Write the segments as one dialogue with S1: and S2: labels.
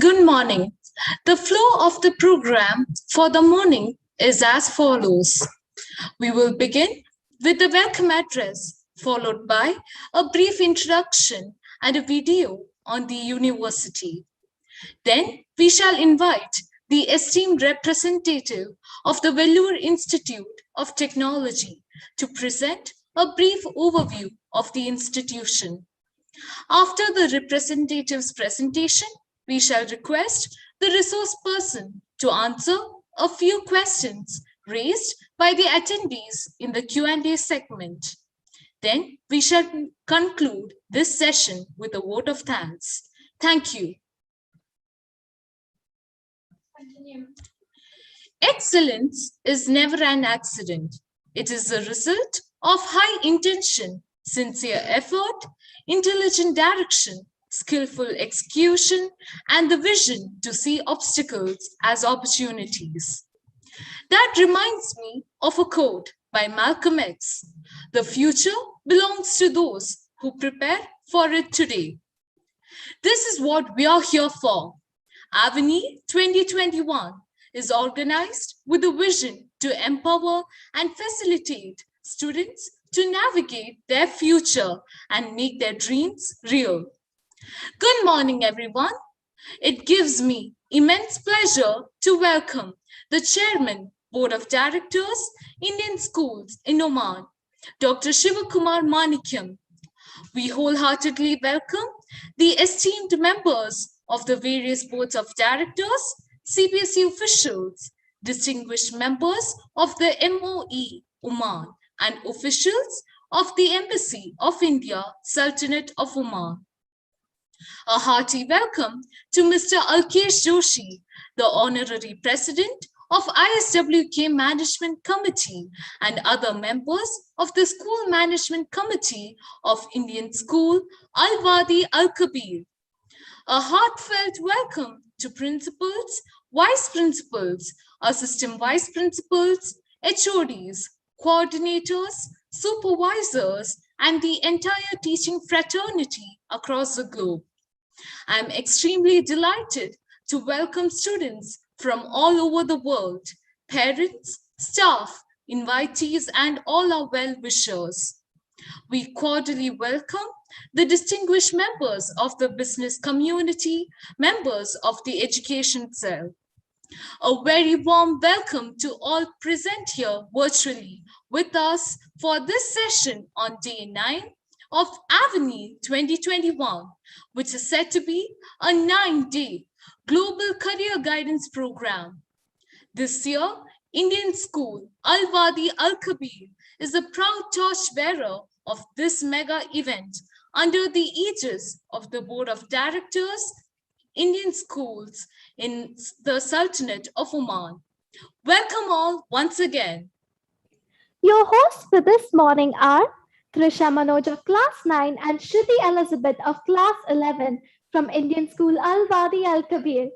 S1: Good morning. The flow of the program for the morning is as follows. We will begin with the welcome address, followed by a brief introduction and a video on the university. Then we shall invite the esteemed representative of the Vellore Institute of Technology to present a brief overview of the institution. After the representative's presentation, we shall request the resource person to answer a few questions raised by the attendees in the Q&A segment. Then we shall conclude this session with a vote of thanks. Thank you. Excellence is never an accident. It is the result of high intention, sincere effort, intelligent direction, skillful execution, and the vision to see obstacles as opportunities. That reminds me of a quote by Malcolm X: "The future belongs to those who prepare for it today." This is what we are here for. Avenue 2021 is organized with a vision to empower and facilitate students to navigate their future and make their dreams real. Good morning, everyone. It gives me immense pleasure to welcome the Chairman, Board of Directors, Indian Schools in Oman, Dr. Shivakumar Manikyam. We wholeheartedly welcome the esteemed members of the various boards of directors, CBSE officials, distinguished members of the MOE Oman, and officials of the Embassy of India, Sultanate of Oman. A hearty welcome to Mr. Alkesh Joshi, the Honorary President of ISWK Management Committee and other members of the School Management Committee of Indian School, Al-Wadi Al-Kabir. A heartfelt welcome to principals, vice principals, assistant vice principals, HODs, coordinators, supervisors, and the entire teaching fraternity across the globe. I'm extremely delighted to welcome students from all over the world, parents, staff, invitees, and all our well-wishers. We cordially welcome the distinguished members of the business community, members of the education cell. A very warm welcome to all present here virtually with us for this session on day 9 of Avenue 2021, which is said to be a 9-day global career guidance program. This year, Indian School Al-Wadi Al-Kabir is the proud torchbearer of this mega event under the aegis of the Board of Directors, Indian Schools in the Sultanate of Oman. Welcome all once again.
S2: Your hosts for this morning are Trisha Manoj of Class 9 and Shruti Elizabeth of Class 11 from Indian School Al-Wadi Al-Kabir.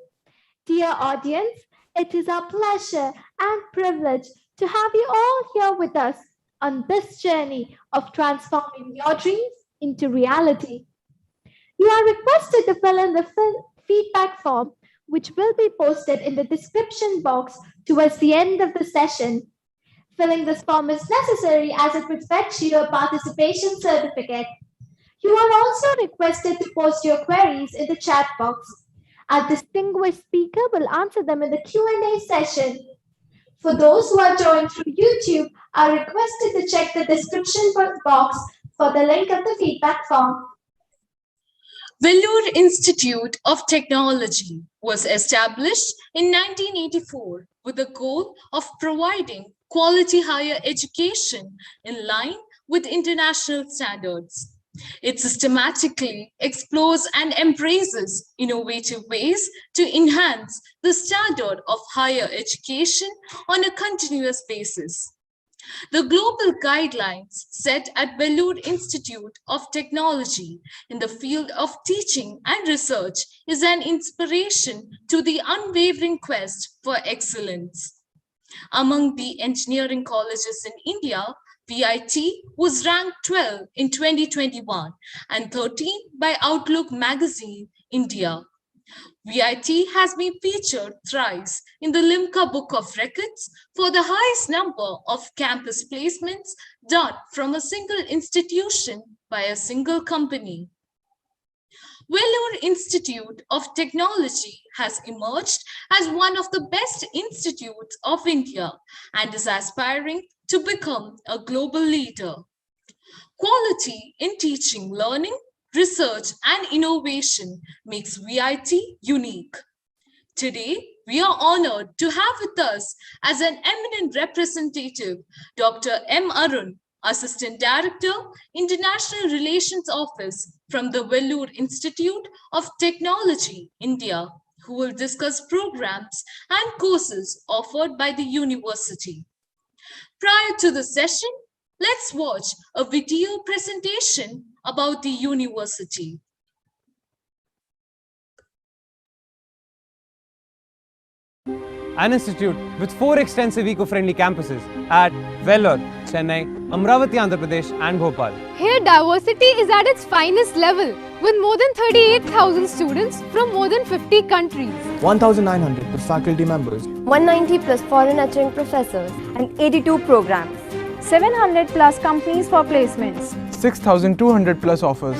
S2: Dear audience, it is our pleasure and privilege to have you all here with us on this journey of transforming your dreams into reality. You are requested to fill in the feedback form, which will be posted in the description box towards the end of the session. Filling this form is necessary as it would fetch your participation certificate. You are also requested to post your queries in the chat box. Our distinguished speaker will answer them in the Q&A session. For those who are joined through YouTube, are requested to check the description box for the link of the feedback form.
S1: Vellore Institute of Technology was established in 1984 with the goal of providing quality higher education in line with international standards. It systematically explores and embraces innovative ways to enhance the standard of higher education on a continuous basis. The global guidelines set at Vellore Institute of Technology in the field of teaching and research is an inspiration to the unwavering quest for excellence. Among the engineering colleges in India, VIT was ranked 12 in 2021 and 13 by Outlook Magazine India. VIT has been featured thrice in the Limca Book of Records for the highest number of campus placements done from a single institution by a single company. Vellore Institute of Technology has emerged as one of the best institutes of India and is aspiring to become a global leader. Quality in teaching, learning, research, and innovation makes VIT unique. Today, we are honored to have with us as an eminent representative Dr. M. Arun, Assistant Director, International Relations Office from the Vellore Institute of Technology, India, who will discuss programs and courses offered by the university. Prior to the session, let's watch a video presentation about the university.
S3: An institute with 4 extensive eco-friendly campuses at Vellore, Chennai, Amravati, Andhra Pradesh and Bhopal.
S4: Here diversity is at its finest level with more than 38,000 students from more than 50 countries.
S5: 1,900 plus faculty members.
S6: 190 plus foreign lecturing professors and 82 programs.
S7: 700 plus companies for placements.
S5: 6,200 plus offers.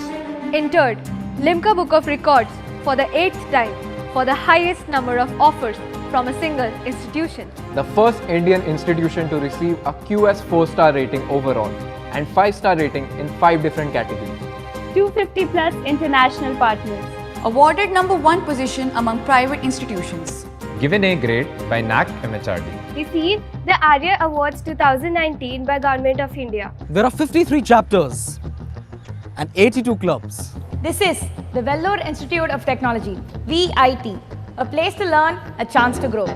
S7: Entered Limca Book of Records for the 8th time for the highest number of offers from a single institution.
S8: The first Indian institution to receive a QS 4-star rating overall and 5-star rating in 5 different categories.
S7: 250 plus international partners.
S9: Awarded #1 position among private institutions.
S10: Given A grade by NAC MHRD.
S6: Received the Arya Awards 2019 by Government of India.
S5: There are 53 chapters and 82 clubs.
S7: This is the Vellore Institute of Technology, VIT. A place to learn, a chance to grow.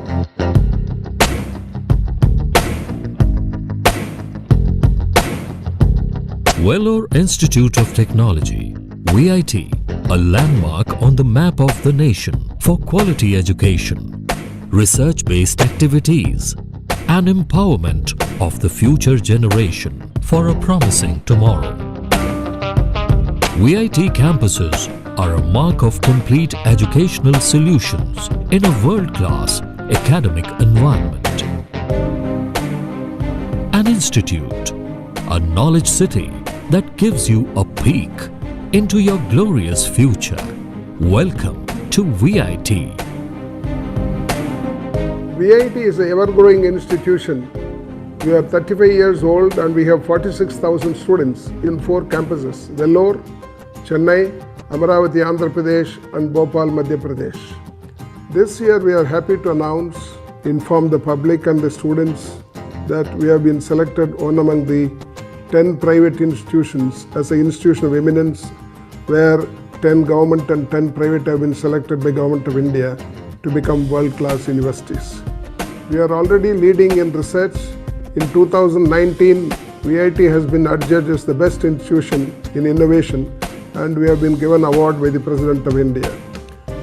S11: Vellore Institute of Technology, VIT, a landmark on the map of the nation for quality education, research-based activities, and empowerment of the future generation for a promising tomorrow. VIT campuses are a mark of complete educational solutions in a world-class academic environment. An institute, a knowledge city that gives you a peek into your glorious future. Welcome to VIT.
S12: VIT is an ever-growing institution. We are 35 years old and we have 46,000 students in 4 campuses: Vellore, Chennai, Amravati, Andhra Pradesh and Bhopal, Madhya Pradesh. This year we are happy to inform the public and the students that we have been selected one among the 10 private institutions as an institution of eminence, where 10 government and 10 private have been selected by Government of India to become world-class universities. We are already leading in research. In 2019, VIT has been adjudged as the best institution in innovation and we have been given award by the President of India.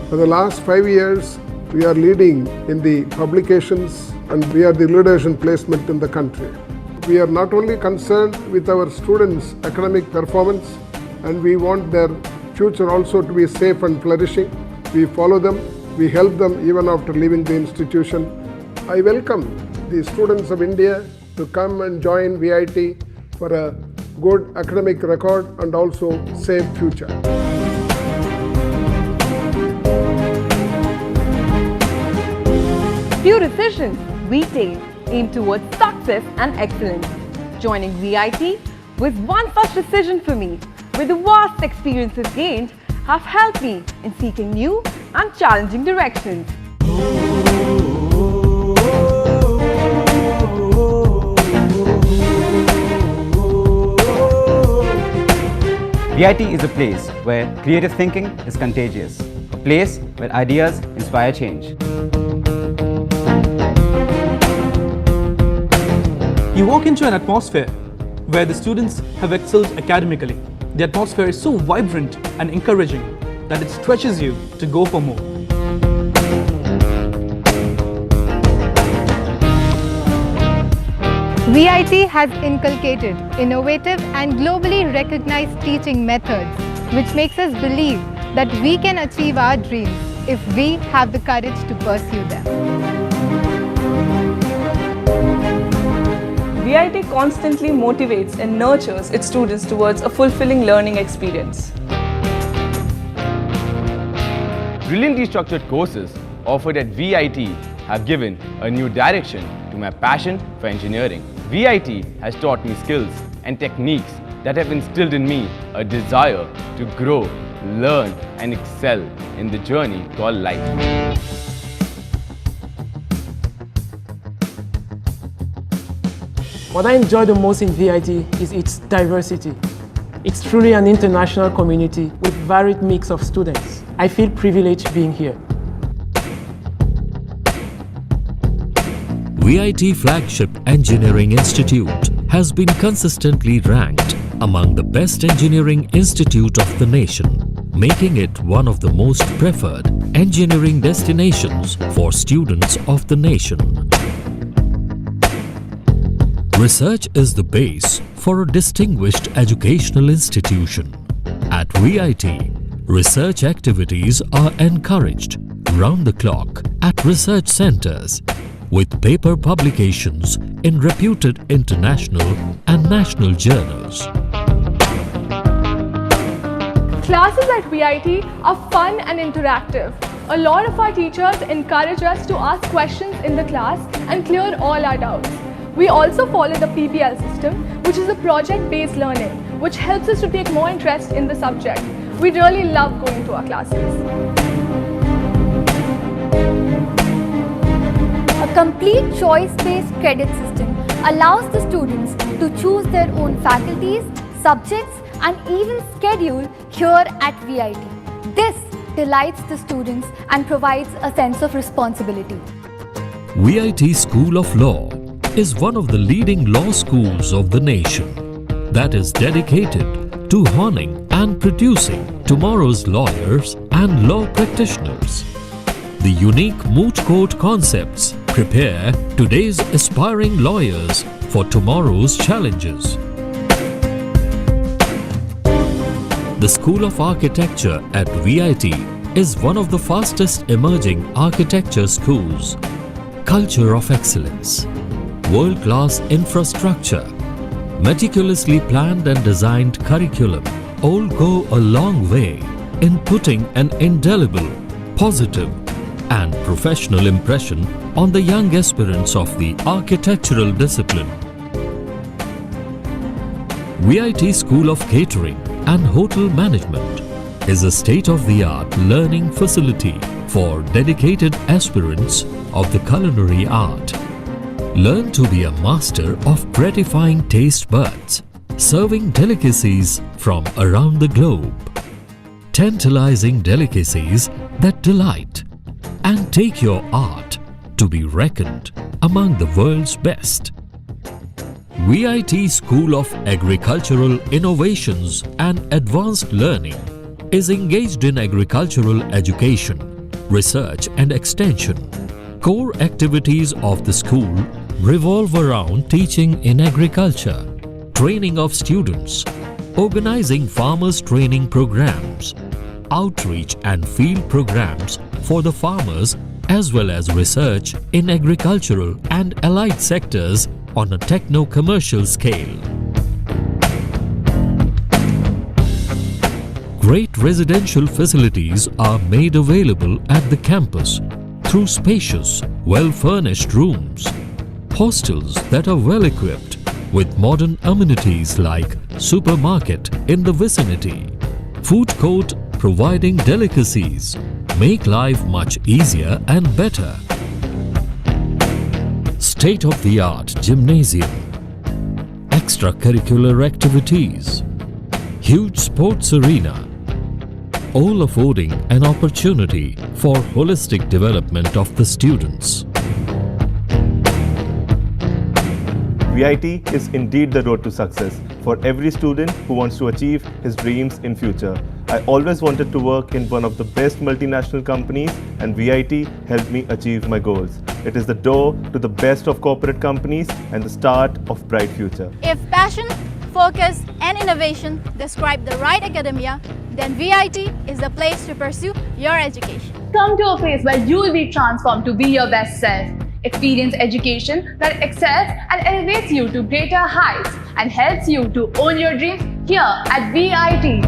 S12: For the last 5 years, we are leading in the publications and we are the leaders in placement in the country. We are not only concerned with our students' academic performance and we want their future also to be safe and flourishing. We follow them, we help them even after leaving the institution. I welcome the students of India to come and join VIT for a good academic record and also safe future.
S7: Few decisions we take aim towards success and excellence. Joining VIT was one such decision for me, with the vast experiences gained have helped me in seeking new and challenging directions.
S3: VIT is a place where creative thinking is contagious, a place where ideas inspire change.
S13: You walk into an atmosphere where the students have excelled academically. The atmosphere is so vibrant and encouraging that it stretches you to go for more.
S4: VIT has inculcated innovative and globally recognized teaching methods, which makes us believe that we can achieve our dreams if we have the courage to pursue them.
S7: VIT constantly motivates and nurtures its students towards a fulfilling learning experience.
S10: Brilliantly structured courses offered at VIT have given a new direction to my passion for engineering. VIT has taught me skills and techniques that have instilled in me a desire to grow, learn and excel in the journey called life.
S14: What I enjoy the most in VIT is its diversity. It's truly an international community with varied mix of students. I feel privileged being here.
S11: VIT Flagship Engineering Institute has been consistently ranked among the best engineering institute of the nation, making it one of the most preferred engineering destinations for students of the nation. Research is the base for a distinguished educational institution. At VIT, research activities are encouraged round the clock at research centers, with paper publications in reputed international and national journals.
S7: Classes at VIT are fun and interactive. A lot of our teachers encourage us to ask questions in the class and clear all our doubts. We also follow the PBL system, which is a project-based learning, which helps us to take more interest in the subject. We really love going to our classes.
S15: A complete choice-based credit system allows the students to choose their own faculties, subjects and even schedule here at VIT. This delights the students and provides a sense of responsibility.
S11: VIT School of Law is one of the leading law schools of the nation that is dedicated to honing and producing tomorrow's lawyers and law practitioners. The unique moot court concepts prepare today's aspiring lawyers for tomorrow's challenges. The School of Architecture at VIT is one of the fastest emerging architecture schools. Culture of excellence, world-class infrastructure, meticulously planned and designed curriculum all go a long way in putting an indelible, positive and professional impression on the young aspirants of the architectural discipline. VIT School of Catering and Hotel Management is a state-of-the-art learning facility for dedicated aspirants of the culinary art. Learn to be a master of gratifying taste buds, serving delicacies from around the globe. Tantalizing delicacies that delight, and take your art to be reckoned among the world's best. VIT School of Agricultural Innovations and Advanced Learning is engaged in agricultural education, research and extension. Core activities of the school revolve around teaching in agriculture, training of students, organizing farmers training programs, outreach and field programs for the farmers, as well as research in agricultural and allied sectors on a techno-commercial scale. Great residential facilities are made available at the campus through spacious, well-furnished rooms, hostels that are well-equipped with modern amenities like supermarket in the vicinity, food court providing delicacies, make life much easier and better. State-of-the-art gymnasium, extracurricular activities, huge sports arena, all affording an opportunity for holistic development of the students.
S16: VIT is indeed the road to success for every student who wants to achieve his dreams in future. I always wanted to work in one of the best multinational companies, and VIT helped me achieve my goals. It is the door to the best of corporate companies and the start of bright future.
S17: If passion, focus and innovation describe the right academia, then VIT is the place to pursue your education.
S18: Come to a place where you will be transformed to be your best self. Experience education that excels and elevates you to greater heights and helps you to own your dreams here at VIT.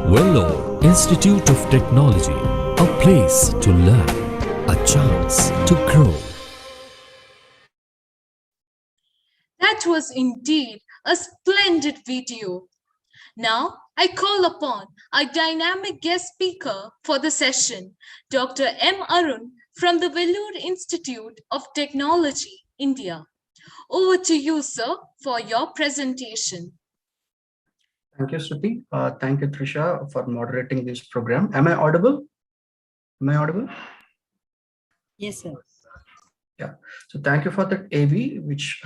S11: Vellore Institute of Technology, a place to learn, a chance to grow.
S1: That was indeed a splendid video. Now, I call upon our dynamic guest speaker for the session, Dr. M. Arun from the Vellore Institute of Technology, India. Over to you, sir, for your presentation.
S19: Thank you, Shruti. Thank you, Trisha, for moderating this program. Am I audible? Am I audible?
S20: Yes, sir.
S19: Yeah. So thank you for that AV, which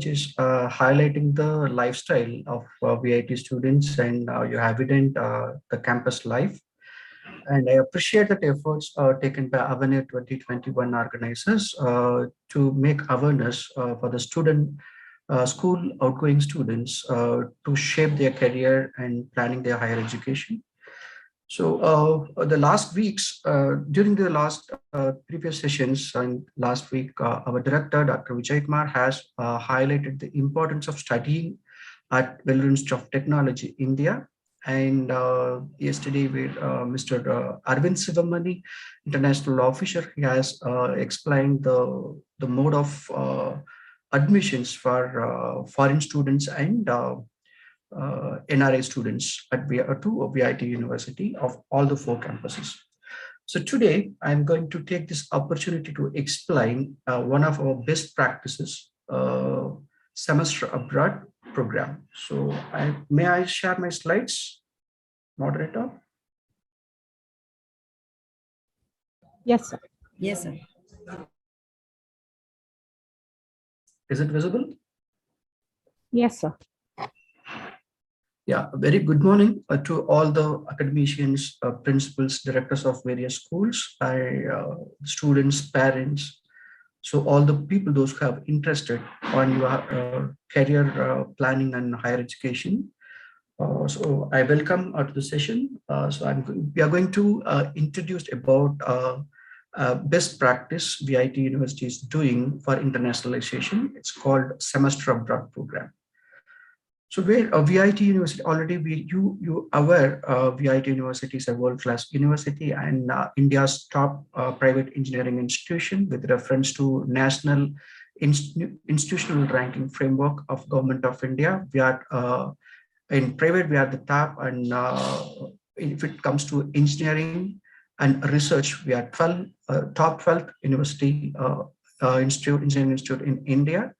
S19: is highlighting the lifestyle of VIT students, and you have evident the campus life. And I appreciate the efforts taken by Avenir 2021 organizers to make awareness for the school outgoing students to shape their career and planning their higher education. So the last weeks, during the last previous sessions and last week, our director, Dr. Vijay Kumar, has highlighted the importance of studying at Vellore Institute of Technology, India. And yesterday with Mr. Arvind Sivamani, international officer, he has explained the mode of admissions for foreign students and NRI students at VIT University of all the 4 campuses. So today I'm going to take this opportunity to explain one of our best practices, semester abroad program. So may I share my slides, moderator?
S20: Yes, sir. Yes, sir.
S19: Is it visible?
S20: Yes, sir.
S19: Yeah, very good morning to all the academicians, principals, directors of various schools, students, parents. So all the people, those who have interested on your career planning and higher education. So I welcome to the session. We are going to introduce about best practice VIT University is doing for internationalization. It's called Semester Abroad Program. So where VIT University already you aware VIT University is a world-class university and India's top private engineering institution with reference to national institutional ranking framework of Government of India. We are in private, we are the top, and if it comes to engineering and research, we are top 12th university engineering institute in India.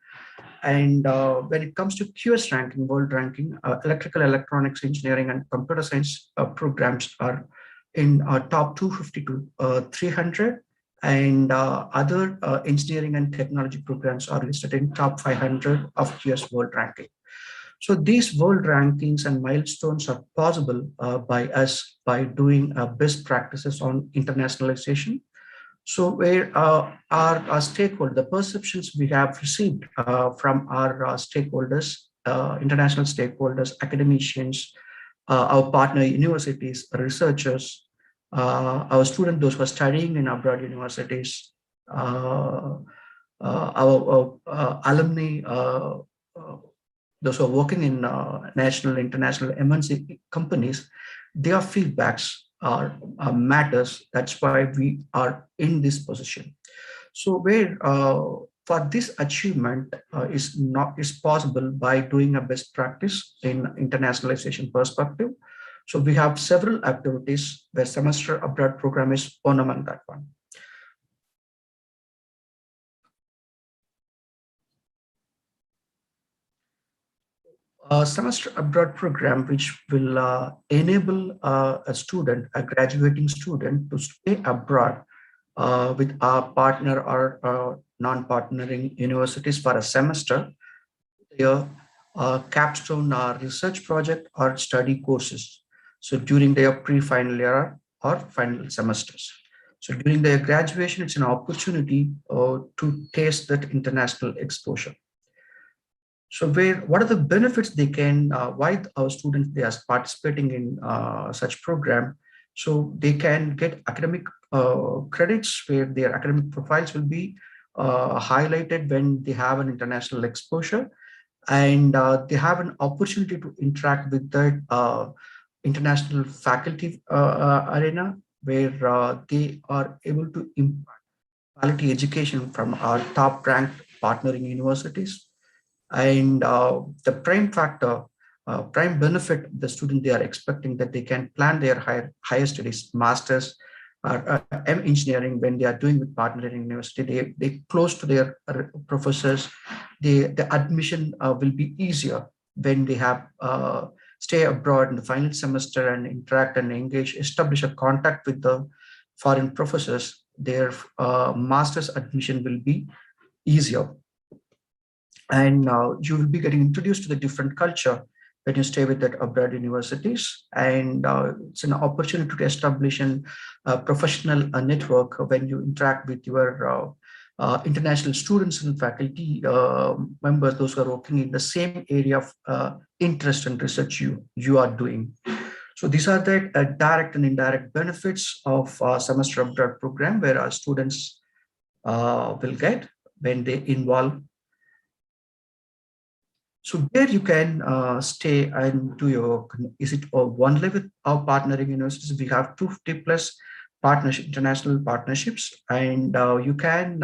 S19: And when it comes to QS ranking, world ranking, electrical, electronics, engineering, and computer science programs are in top 250 to 300, and other engineering and technology programs are listed in top 500 of QS world ranking. So these world rankings and milestones are possible by us by doing best practices on internationalization. So where our stakeholder, the perceptions we have received from our stakeholders, international stakeholders, academicians, our partner universities, researchers, our students, those who are studying in abroad universities, our alumni, those who are working in national, international MNC companies, their feedbacks are matters. That's why we are in this position. So where for this achievement is possible by doing a best practice in internationalization perspective. So we have several activities where semester abroad program is one among that one. A semester abroad program which will enable a graduating student to stay abroad with our partner or non-partnering universities for a semester, their capstone research project or study courses. So during their pre-final year or final semesters. So during their graduation, it's an opportunity to taste that international exposure. So what are the benefits they can, why our students, they are participating in such program? So they can get academic credits where their academic profiles will be highlighted when they have an international exposure, and they have an opportunity to interact with the international faculty arena where they are able to impact quality education from our top ranked partnering universities. And the prime factor, prime benefit, the student, they are expecting that they can plan their higher studies, masters, engineering, when they are doing with partnering university, they close to their professors. The admission will be easier when they have stay abroad in the final semester and interact and engage, establish a contact with the foreign professors. Their master's admission will be easier, and you will be getting introduced to the different culture when you stay with that abroad universities, and it's an opportunity to establish a professional network when you interact with your international students and faculty members, those who are working in the same area of interest and research you are doing. So these are the direct and indirect benefits of semester abroad program where our students will get when they involve. So there you can stay and do your, is it one level with our partnering universities? We have 250 plus partnership, international partnerships, and you can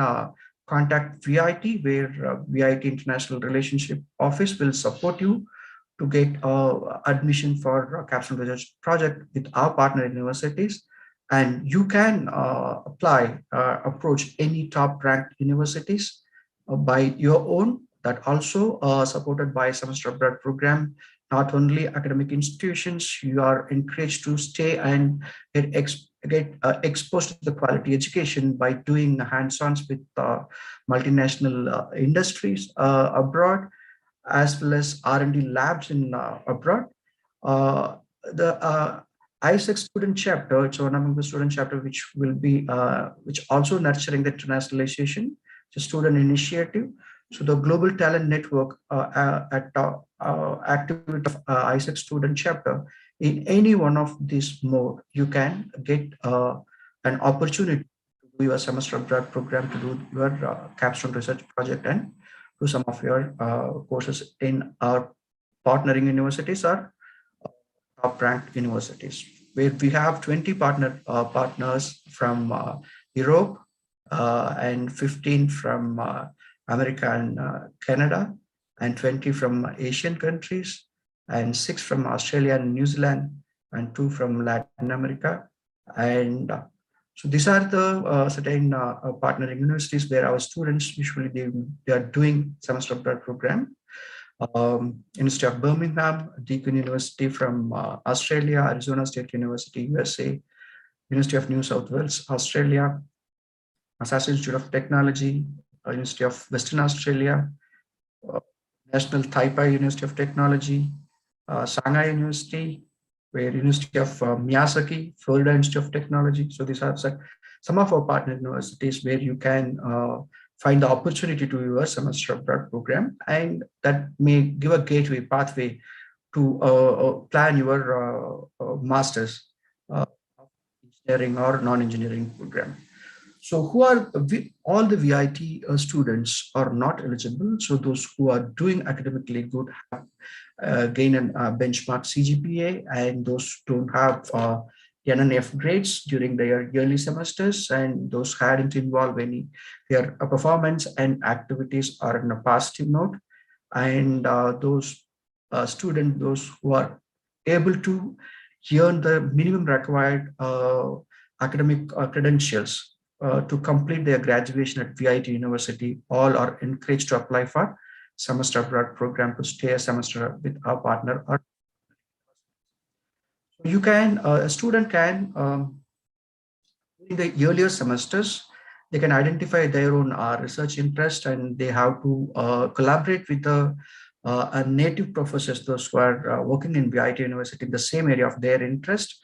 S19: contact VIT, where VIT International Relationship Office will support you to get admission for capstone research project with our partner universities. And you can approach any top ranked universities by your own, that also supported by semester abroad program. Not only academic institutions, you are encouraged to stay and get exposed to the quality education by doing hands-ons with multinational industries abroad, as well as R&D labs in abroad. The ISEC student chapter, it's one among the student chapter which will be which also nurturing the internationalization. It's a student initiative. So the Global Talent Network activity of ISEC student chapter, in any one of these mode, you can get an opportunity to do your semester abroad program, to do your capstone research project, and do some of your courses in our partnering universities or top ranked universities, where we have 20 partners from Europe and 15 from America and Canada, and 20 from Asian countries, and 6 from Australia and New Zealand, and 2 from Latin America. And so these are the certain partnering universities where our students usually they are doing semester abroad program. University of Birmingham, Deakin University from Australia, Arizona State University, USA, University of New South Wales, Australia, Massachusetts Institute of Technology, University of Western Australia, National Taipei University of Technology, Shanghai University, where University of Miyazaki, Florida Institute of Technology. So these are some of our partner universities where you can find the opportunity to your semester abroad program, and that may give a gateway pathway to plan your master's engineering or non-engineering program. So who are all the VIT students are not eligible. So those who are doing academically good have gain a benchmark CGPA, and those don't have NNF grades during their yearly semesters, and those hadn't involved any their performance and activities are in a positive note, and those students, those who are able to earn the minimum required academic credentials to complete their graduation at VIT University, all are encouraged to apply for semester abroad program to stay a semester with our partner. Or you can, a student can, in the earlier semesters, they can identify their own research interest, and they have to collaborate with a native professors, those who are working in VIT University in the same area of their interest.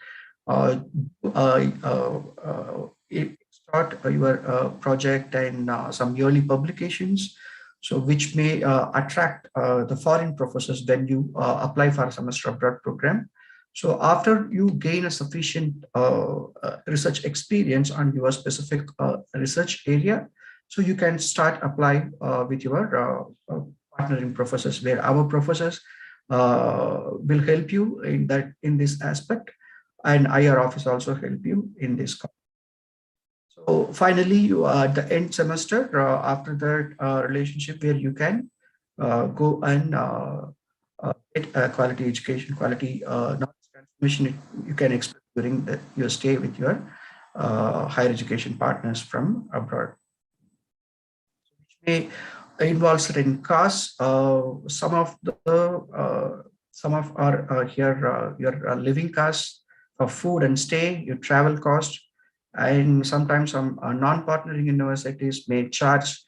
S19: Start your project and some yearly publications, so which may attract the foreign professors when you apply for a semester abroad program. So after you gain a sufficient research experience on your specific research area, so you can start apply with your partnering professors, where our professors will help you in this aspect, and IR office also help you in this. So finally, you are at the end semester, after that relationship where you can go and get quality education, quality knowledge transmission you can expect during your stay with your higher education partners from abroad. Which may involve certain costs. Some of our here your living costs for food and stay, your travel cost, and sometimes some non-partnering universities may charge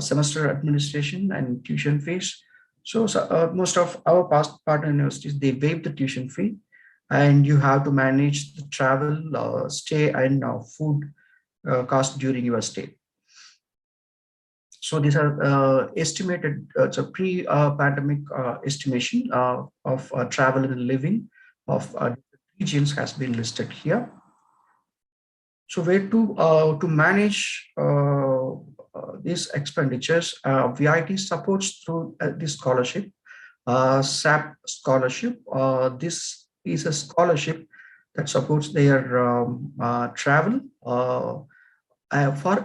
S19: semester administration and tuition fees. So most of our past partner universities, they waive the tuition fee, and you have to manage the travel, stay, and food cost during your stay. So these are estimated, it's a pre-pandemic estimation of travel and living of regions has been listed here. So where to manage these expenditures, VIT supports through this scholarship, SAP scholarship. This is a scholarship that supports their travel for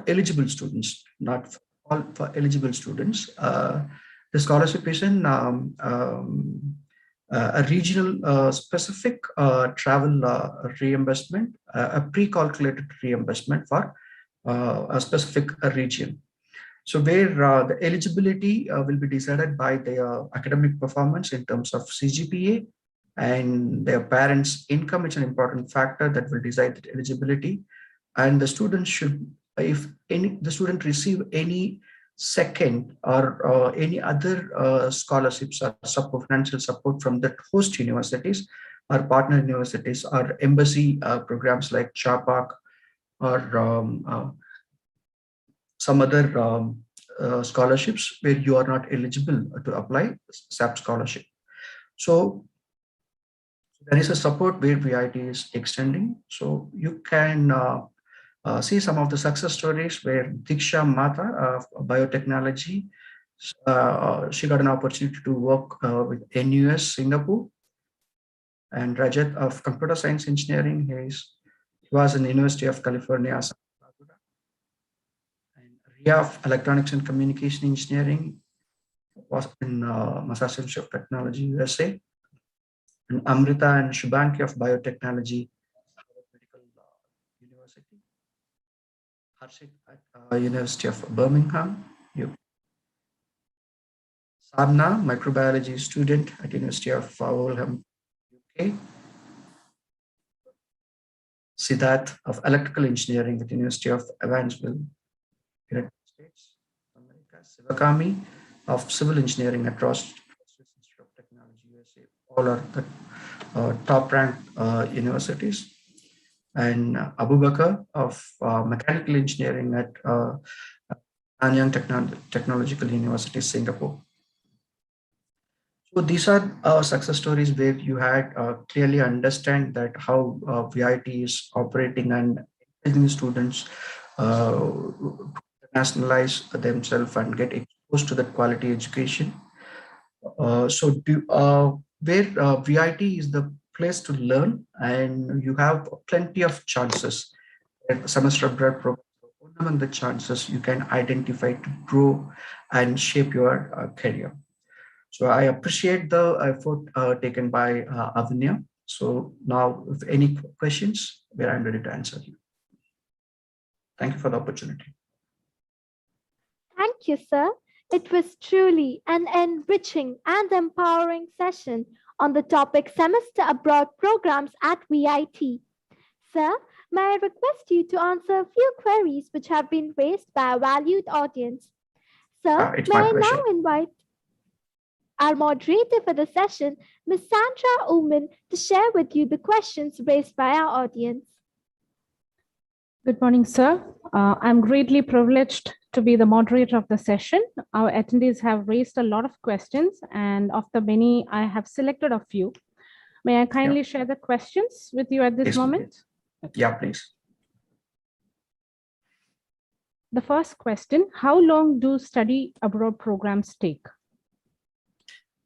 S19: eligible students, not for all, for eligible students. The scholarship is in a regional specific travel reimbursement, a pre-calculated reimbursement for a specific region. So where the eligibility will be decided by their academic performance in terms of CGPA, and their parents' income is an important factor that will decide the eligibility. And the student should, if the student receive any second or any other scholarships or support, financial support from the host universities or partner universities or embassy programs like CHAPAC or some other scholarships where you are not eligible to apply SAP scholarship. So there is a support where VIT is extending. So you can see some of the success stories where Diksha Mata of biotechnology, she got an opportunity to work with NUS Singapore, and Rajat of computer science engineering, he was in the University of California, and Ria of electronics and communication engineering was in Massachusetts of Technology, USA, and Amrita and Shubhanki of biotechnology, Medical University, Harshit at University of Birmingham, UK. Sabna, microbiology student at University of Wolverhampton, UK. Siddharth of electrical engineering at University of Evansville, United States, America. Sivakami of civil engineering at Ross Institute of Technology, USA. All are the top ranked universities. and Abu Bakar of mechanical engineering at Nanyang Technological University, Singapore. So these are success stories where you had clearly understand that how VIT is operating and helping students nationalize themselves and get exposed to that quality education. Where VIT is the place to learn, and you have plenty of chances. Semester abroad program, among the chances you can identify to grow and shape your career. So I appreciate the effort taken by Avinya. So now, if any questions, where I'm ready to answer you. Thank you for the opportunity.
S2: Thank you, sir. It was truly an enriching and empowering session on the topic Semester Abroad Programs at VIT. Sir, may I request you to answer a few queries which have been raised by a valued audience? Sir,
S19: It's
S2: may
S19: my
S2: I
S19: pleasure.
S2: now invite our moderator for the session, Ms. Sandra Uman, to share with you the questions raised by our audience.
S20: Good morning, sir. I'm greatly privileged to be the moderator of the session. Our attendees have raised a lot of questions, and of the many, I have selected a few. May I kindly share the questions with you at this
S19: Yes,
S20: moment?
S19: Yeah, please.
S20: The first question, how long do study abroad programs take?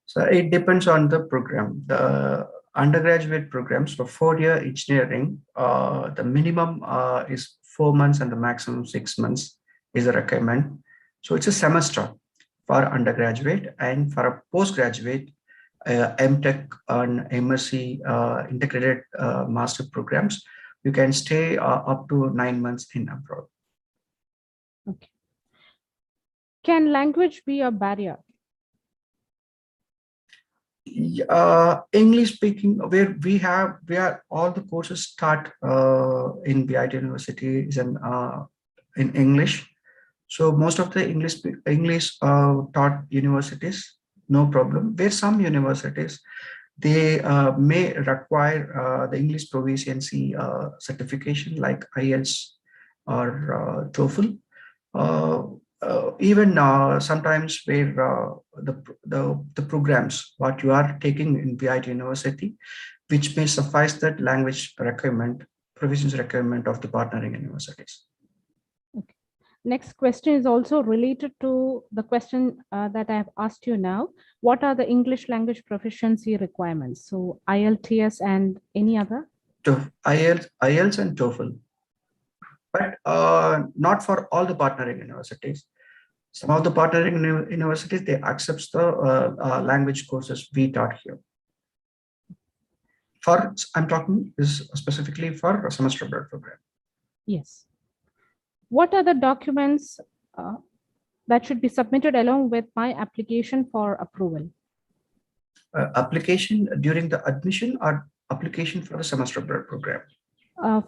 S19: So it depends on the program. The undergraduate programs for 4-year engineering, the minimum is 4 months and the maximum 6 months is a requirement. So it's a semester for undergraduate, and for a postgraduate, MTech and MSc integrated master programs, you can stay up to 9 months in abroad.
S20: Okay. Can language be a barrier?
S19: English speaking, where we are all the courses start in VIT University is in English. So most of the English taught universities, no problem. Where some universities, they may require the English proficiency certification like IELTS or TOEFL. Even sometimes where the programs what you are taking in VIT University, which may suffice that language requirement, proficiency requirement of the partnering universities.
S20: Okay. Next question is also related to the question that I have asked you now. What are the English language proficiency requirements? So IELTS and any other?
S19: IELTS and TOEFL. But not for all the partnering universities. Some of the partnering universities, they accept the language courses we taught here. I'm talking is specifically for a semester abroad program.
S20: Yes. What are the documents that should be submitted along with my application for approval?
S19: Application during the admission or application for the semester abroad program?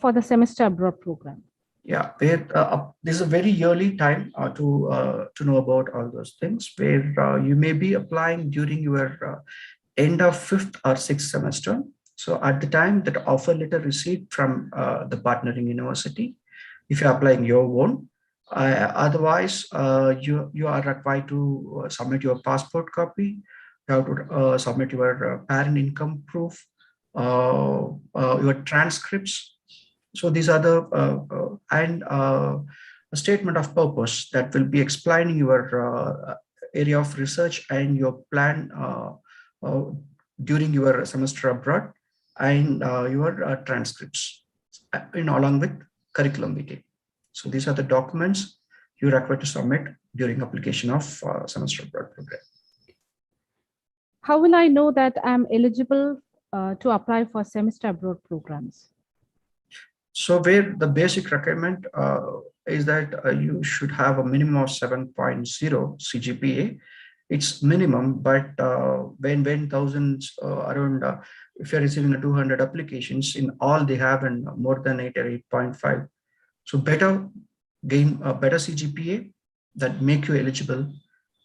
S20: For the semester abroad program.
S19: Yeah, there's a very early time to know about all those things, where you may be applying during your end of 5th or 6th semester. So at the time that offer letter received from the partnering university, if you're applying your own, otherwise you are required to submit your passport copy. You have to submit your parent income proof, your transcripts. So these are the a statement of purpose that will be explaining your area of research and your plan during your semester abroad, and your transcripts along with curriculum vitae. So these are the documents you require to submit during application of semester abroad program.
S20: How will I know that I'm eligible to apply for semester abroad programs?
S19: So where the basic requirement is that you should have a minimum of 7.0 CGPA. It's minimum, but when thousands around, if you're receiving 200 applications, in all they have and more than 8 or 8.5. So better gain a better CGPA that make you eligible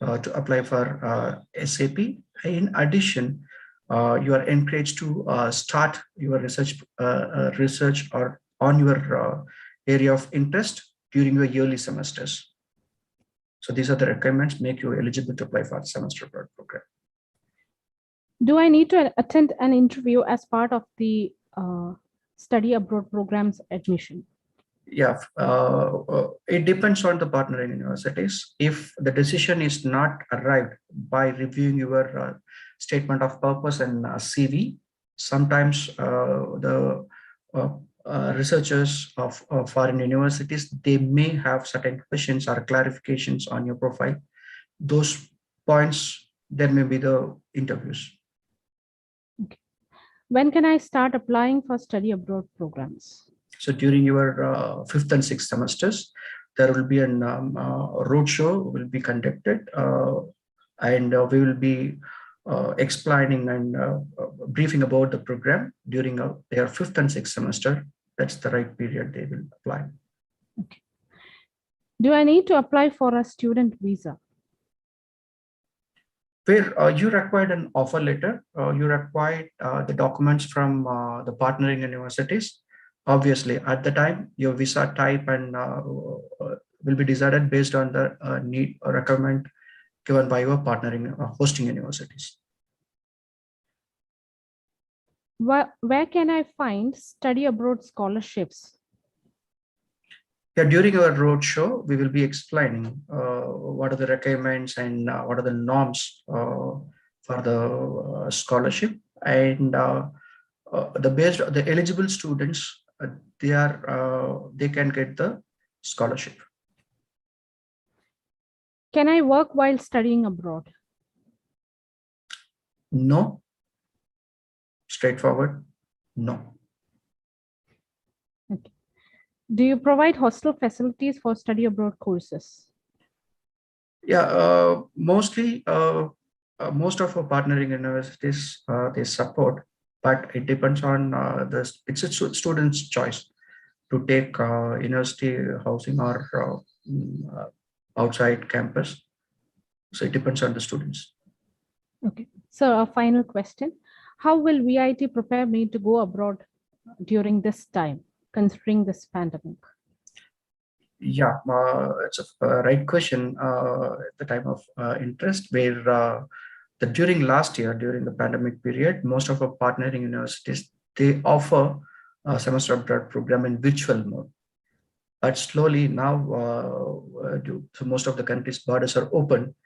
S19: to apply for SAP. In addition, you are encouraged to start your research or on your area of interest during your yearly semesters. So these are the requirements make you eligible to apply for the semester abroad program.
S20: Do I need to attend an interview as part of the study abroad program's admission?
S19: Yeah, it depends on the partnering universities. If the decision is not arrived by reviewing your statement of purpose and CV, sometimes the researchers of foreign universities, they may have certain questions or clarifications on your profile. Those points, there may be the interviews.
S20: Okay. When can I start applying for study abroad programs?
S19: So during your 5th and 6th semesters, there will be a roadshow will be conducted, and we will be explaining and briefing about the program during their 5th and 6th semester. That's the right period they will apply.
S20: Okay. Do I need to apply for a student visa?
S19: Where you required an offer letter, you required the documents from the partnering universities. Obviously, at the time, your visa type and will be decided based on the need or requirement given by your partnering hosting universities.
S20: Where can I find study abroad scholarships?
S19: Yeah, during our roadshow, we will be explaining what are the requirements and what are the norms for the scholarship, and the eligible students they can get the scholarship.
S20: Can I work while studying abroad?
S19: No. Straightforward. No.
S20: Okay. Do you provide hostel facilities for study abroad courses?
S19: Yeah, mostly most of our partnering universities they support, but it depends on it's a student's choice to take university housing or outside campus. So it depends on the students.
S20: Okay. So a final question. How will VIT prepare me to go abroad during this time, considering this pandemic?
S19: Yeah, it's a right question at the time of interest, where during last year, during the pandemic period, most of our partnering universities, they offer a semester abroad program in virtual mode. But slowly now, so most of the countries' borders are open.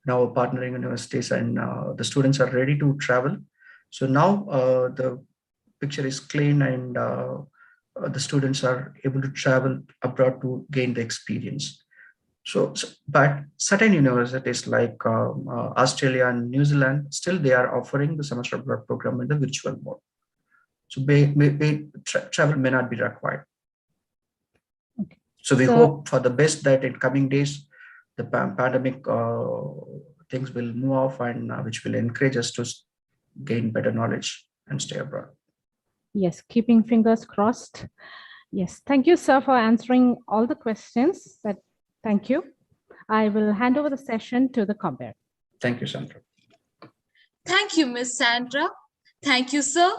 S19: Now partnering universities and the students are ready to travel. So now the picture is clean, and the students are able to travel abroad to gain the experience. But certain universities like Australia and New Zealand, still they are offering the semester abroad program in the virtual mode. So travel may not be required.
S20: Okay.
S19: So we hope for the best that in coming days, the pandemic things will move off, and which will encourage us to gain better knowledge and stay abroad.
S20: Yes, keeping fingers crossed. Yes, thank you, sir, for answering all the questions. Thank you. I will hand over the session to the compere.
S19: Thank you, Sandra.
S1: Thank you, Ms. Sandra. Thank you, sir.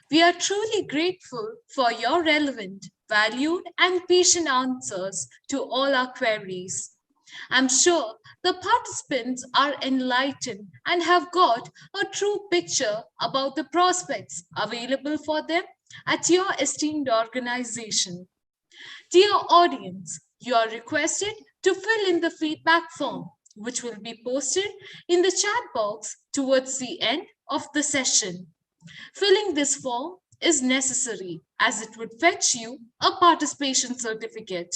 S1: We are truly grateful for your relevant, valued, and patient answers to all our queries. I'm sure the participants are enlightened and have got a true picture about the prospects available for them at your esteemed organization. Dear audience, you are requested to fill in the feedback form, which will be posted in the chat box towards the end of the session. Filling this form is necessary as it would fetch you a participation certificate.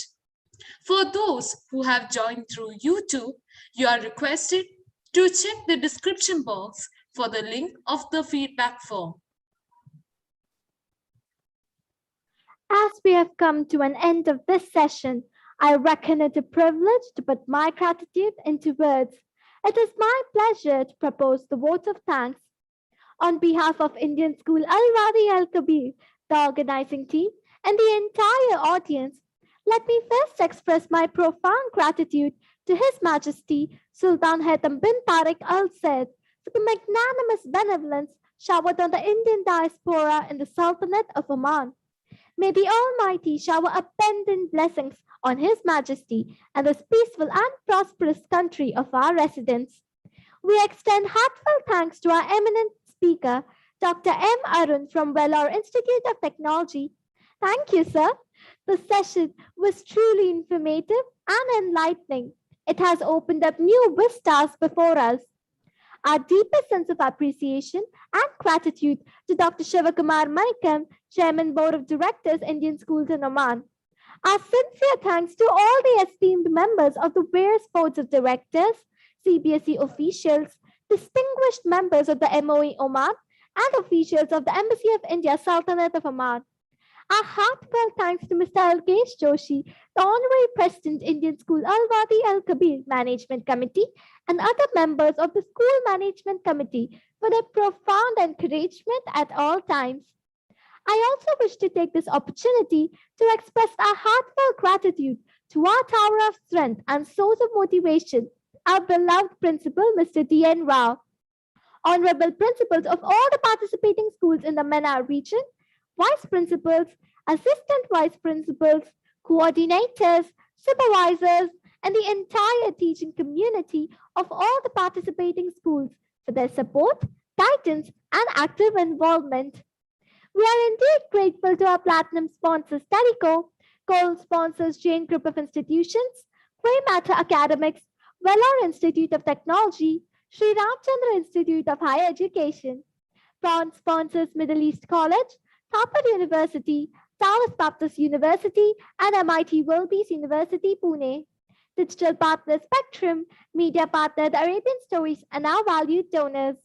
S1: For those who have joined through YouTube, you are requested to check the description box for the link of the feedback form.
S2: As we have come to an end of this session, I reckon it a privilege to put my gratitude into words. It is my pleasure to propose the vote of thanks. On behalf of Indian School Al-Wadi Al-Kabir, the organizing team, and the entire audience, let me first express my profound gratitude to His Majesty Sultan Haitham bin Tariq Al Said for the magnanimous benevolence showered on the Indian diaspora in the Sultanate of Oman. May the Almighty shower abundant blessings on His Majesty and this peaceful and prosperous country of our residents. We extend heartfelt thanks to our eminent speaker, Dr. M. Arun from Vellore Institute of Technology. Thank you, sir. The session was truly informative and enlightening. It has opened up new vistas before us. Our deepest sense of appreciation and gratitude to Dr. Shivakumar Manikam, Chairman Board of Directors, Indian Schools in Oman. Our sincere thanks to all the esteemed members of the various boards of directors, CBSE officials, distinguished members of the MOE Oman, and officials of the Embassy of India, Sultanate of Oman. Our heartfelt thanks to Mr. Alkesh Joshi, the Honorary President, Indian School Al-Wadi Al-Kabir Management Committee, and other members of the School Management Committee for their profound encouragement at all times. I also wish to take this opportunity to express our heartfelt gratitude to our tower of strength and source of motivation, our beloved principal, Mr. D.N. Rao. Honorable principals of all the participating schools in the MENA region, vice principals, assistant vice principals, coordinators, supervisors, and the entire teaching community of all the participating schools for their support, guidance, and active involvement. We are indeed grateful to our platinum sponsors, Tarico, gold sponsors, Jain Group of Institutions, Grey Matter Academics, Vellore Institute of Technology, Sri Ramchandra Institute of Higher Education. Bronze sponsors, Middle East College, Thapar University, Dallas Baptist University, and MIT World Peace University, Pune. Digital partner Spectrum, media partner The Arabian Stories, and our valued donors.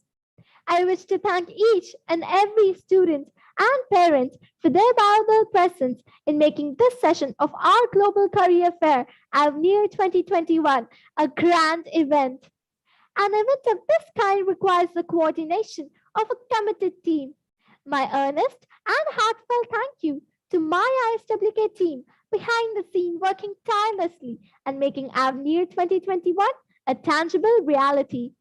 S2: I wish to thank each and every student and parent for their valuable presence in making this session of our Global Career Fair, Avenir 2021, a grand event. An event of this kind requires the coordination of a committed team. My earnest and heartfelt thank you to my ISWK team behind the scene working tirelessly and making Avenir 2021 a tangible reality.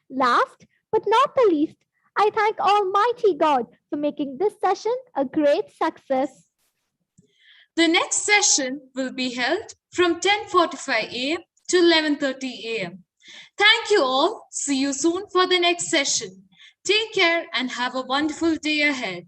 S2: Last but not the least, I thank Almighty God for making this session a great success.
S1: The next session will be held from 10:45 a.m. to 11:30 a.m. Thank you all. See you soon for the next session. Take care and have a wonderful day ahead.